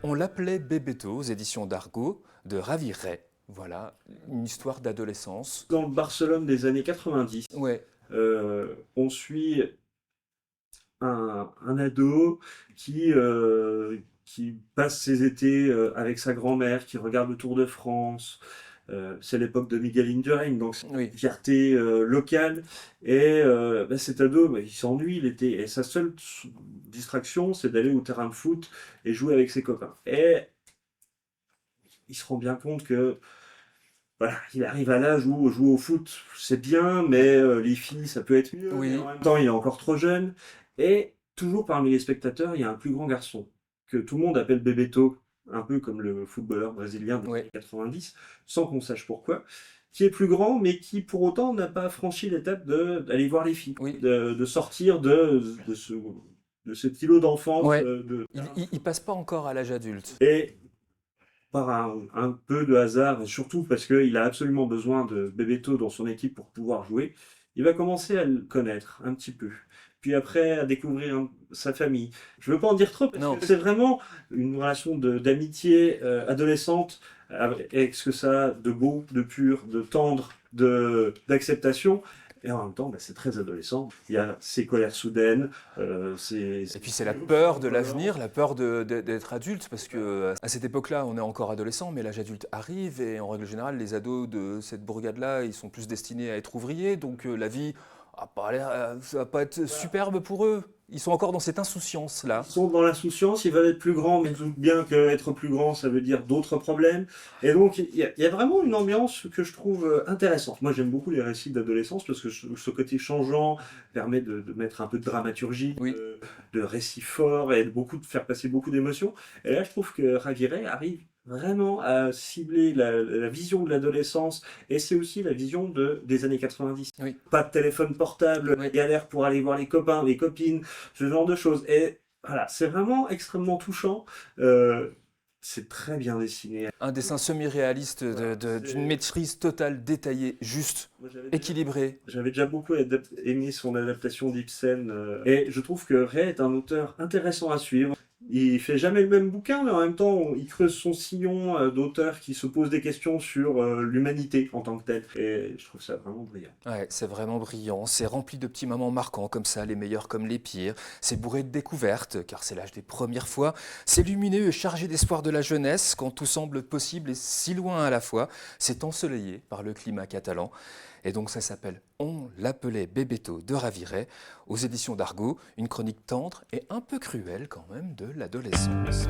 On l'appelait Bébéto aux éditions d'Argo de Ravi Ray. Voilà, une histoire d'adolescence. Dans le Barcelone des années 90, Ouais, on suit un ado qui passe ses étés avec sa grand-mère, qui regarde le Tour de France. C'est l'époque de Miguel Indurain, donc c'est oui, une fierté locale. Et cet ado, il s'ennuie l'été. Et sa seule distraction, c'est d'aller au terrain de foot et jouer avec ses copains. Et il se rend bien compte que voilà, il arrive à l'âge où jouer au foot, c'est bien, mais les filles, ça peut être mieux. Mais en oui, même temps, il est encore trop jeune. Et toujours parmi les spectateurs, il y a un plus grand garçon que tout le monde appelle Bebeto, un peu comme le footballeur brésilien des oui, années 90, sans qu'on sache pourquoi, qui est plus grand, mais qui pour autant n'a pas franchi l'étape d'aller voir les filles, oui. de sortir de cet îlot d'enfance. Ouais. Il passe pas encore à l'âge adulte. Et par un peu de hasard, et surtout parce qu'il a absolument besoin de Bebeto dans son équipe pour pouvoir jouer, il va commencer à le connaître un petit peu. Puis après, à découvrir sa famille. Je veux pas en dire trop parce Non. que c'est vraiment une relation d'amitié adolescente avec ce que ça a de beau, de pur, de tendre, d'acceptation. Et en même temps, c'est très adolescent. Il y a ces colères soudaines, Et puis c'est la peur de l'avenir, la peur d'être adulte, parce que à cette époque-là, on est encore adolescent, mais l'âge adulte arrive, et en règle générale, les ados de cette bourgade-là, ils sont plus destinés à être ouvriers, donc la vie ça va pas être superbe pour eux. Ils sont encore dans cette insouciance-là. Ils sont dans l'insouciance, ils veulent être plus grands, mais ils doutent bien qu'être plus grand, ça veut dire d'autres problèmes. Et donc, il y a vraiment une ambiance que je trouve intéressante. Moi, j'aime beaucoup les récits d'adolescence parce que ce côté changeant permet de mettre un peu de dramaturgie, Oui, de récits forts et de faire passer beaucoup d'émotions. Et là, je trouve que Raviré arrive vraiment à cibler la vision de l'adolescence et c'est aussi la vision des années 90. oui, Pas de téléphone portable, oui. galère pour aller voir les copains, les copines, ce genre de choses. Et voilà, c'est vraiment extrêmement touchant. Euh, c'est très bien dessiné. Un dessin semi-réaliste Voilà, d'une maîtrise totale, détaillée, juste, Moi, équilibrée. j'avais déjà beaucoup aimé son adaptation d'Ibsen. Et je trouve que Ray est un auteur intéressant à suivre. Il fait jamais le même bouquin, mais en même temps, il creuse son sillon d'auteurs qui se posent des questions sur l'humanité en tant que telle. Et je trouve ça vraiment brillant. Ouais, c'est vraiment brillant, c'est rempli de petits moments marquants comme ça, les meilleurs comme les pires. C'est bourré de découvertes, car c'est l'âge des premières fois. C'est lumineux et chargé d'espoir de la jeunesse, quand tout semble possible et si loin à la fois. C'est ensoleillé par le climat catalan. Et donc ça s'appelle On l'appelait Bébéto de Raviret, aux éditions d'Argo, une chronique tendre et un peu cruelle quand même de l'adolescence.